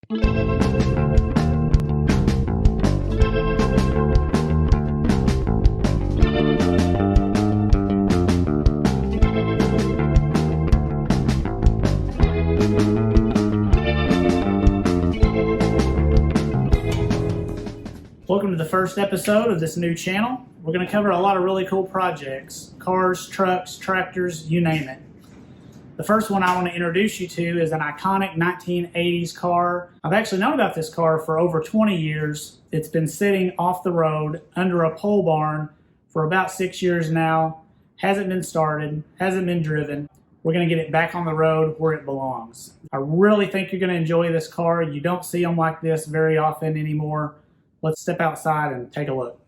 Welcome to the first episode of this new channel. We're going to cover a lot of really cool projects, cars, trucks, tractors, you name it. The first one I want to introduce you to is an iconic 1980s car. I've actually known about this car for over 20 years. It's been sitting off the road under a pole barn for about 6 years now. Hasn't been started, hasn't been driven. We're going to get it back on the road where it belongs. I really think you're going to enjoy this car. You don't see them like this very often anymore. Let's step outside and take a look.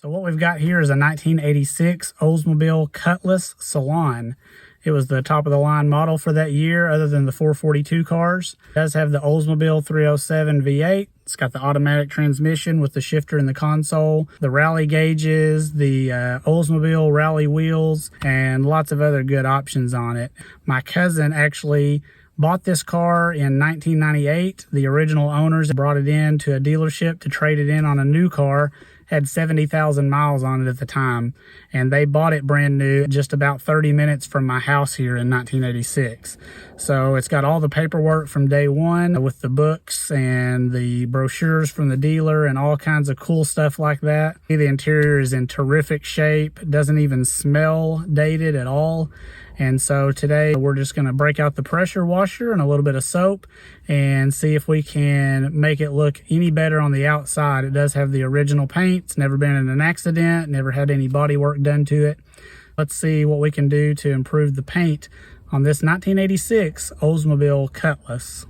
So what we've got here is a 1986 Oldsmobile Cutlass Salon. It was the top of the line model for that year other than the 442 cars. It does have the Oldsmobile 307 V8. It's got the automatic transmission with the shifter in the console, the rally gauges, the Oldsmobile rally wheels, and lots of other good options on it. My cousin actually bought this car in 1998. The original owners brought it in to a dealership to trade it in on a new car. Had 70,000 miles on it at the time, and they bought it brand new just about 30 minutes from my house here in 1986. So it's got all the paperwork from day one with the books and the brochures from the dealer and all kinds of cool stuff like that. The interior is in terrific shape. It doesn't even smell dated at all. And so today we're just going to break out the pressure washer and a little bit of soap and see if we can make it look any better on the outside. It does have the original paint. It's never been in an accident, never had any body work done to it. Let's see what we can do to improve the paint on this 1986 Oldsmobile Cutlass.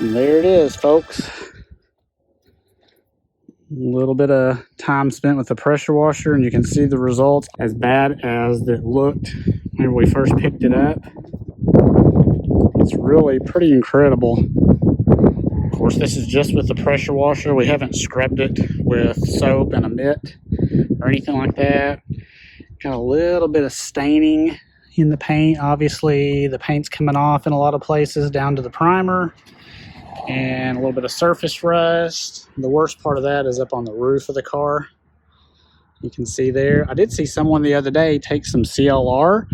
And there it is, folks. A little bit of time spent with the pressure washer, and you can see the results. As bad as it looked when we first picked it up, it's really pretty incredible. course, this is just with the pressure washer. We haven't scrubbed it with soap and a mitt or anything like that. Got a little bit of staining in the paint. Obviously, the paint's coming off in a lot of places down to the primer, and a little bit of surface rust. The worst part of that is up on the roof of the car. You can see there. I did see someone the other day take some CLR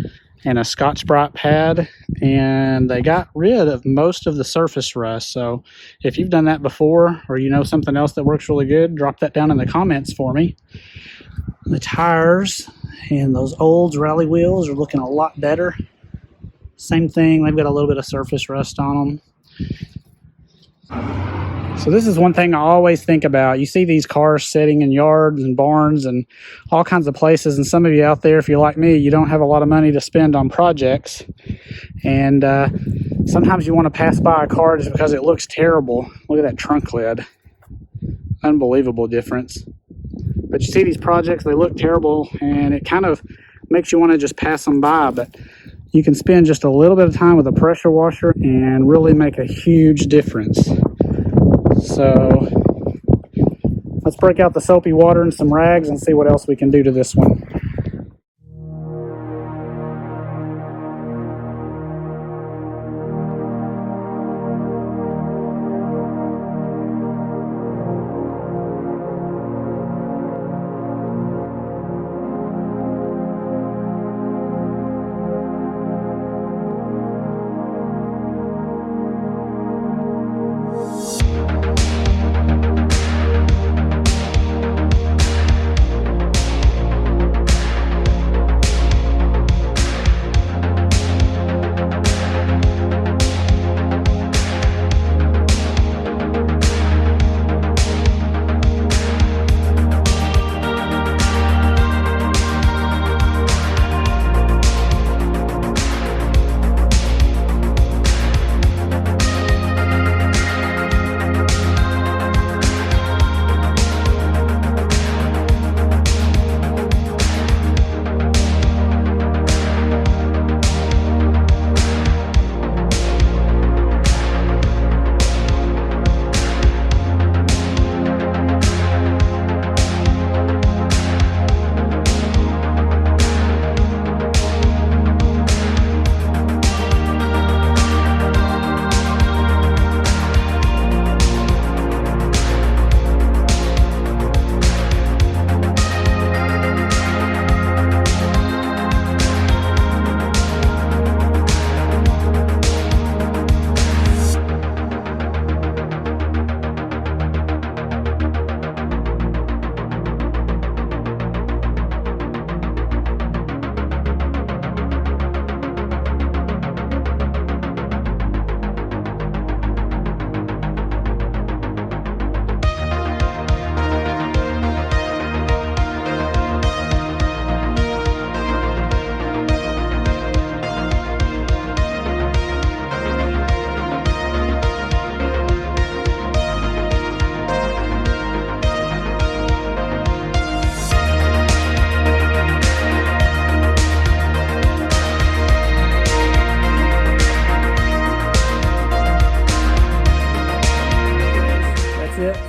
and a Scotch-Brite pad, and they got rid of most of the surface rust. So if you've done that before, or you know something else that works really good, drop that down in the comments for me. The tires and those Olds rally wheels are looking a lot better. Same thing, they've got a little bit of surface rust on them. So this is one thing I always think about. You see these cars sitting in yards and barns and all kinds of places, and some of you out there, if you're like me, you don't have a lot of money to spend on projects, and sometimes you want to pass by a car just because it looks terrible. Look at that trunk lid. Unbelievable difference. But you see these projects, they look terrible, and it kind of makes you want to just pass them by, but you can spend just a little bit of time with a pressure washer and really make a huge difference. So let's break out the soapy water and some rags and see what else we can do to this one.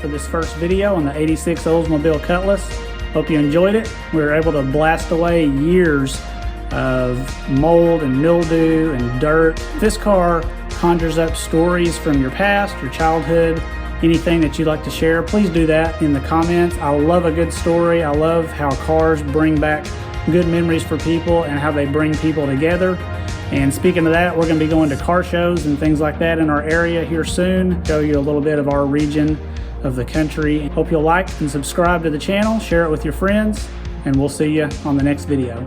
For this first video on the 86 Oldsmobile Cutlass. Hope you enjoyed it. We were able to blast away years of mold and mildew and dirt. This car conjures up stories from your past, your childhood, anything that you'd like to share. Please do that in the comments. I love a good story. I love how cars bring back good memories for people and how they bring people together. And speaking of that, we're going to be going to car shows and things like that in our area here soon. Show you a little bit of our region of the country. Hope you'll like and subscribe to the channel, share it with your friends, and we'll see you on the next video.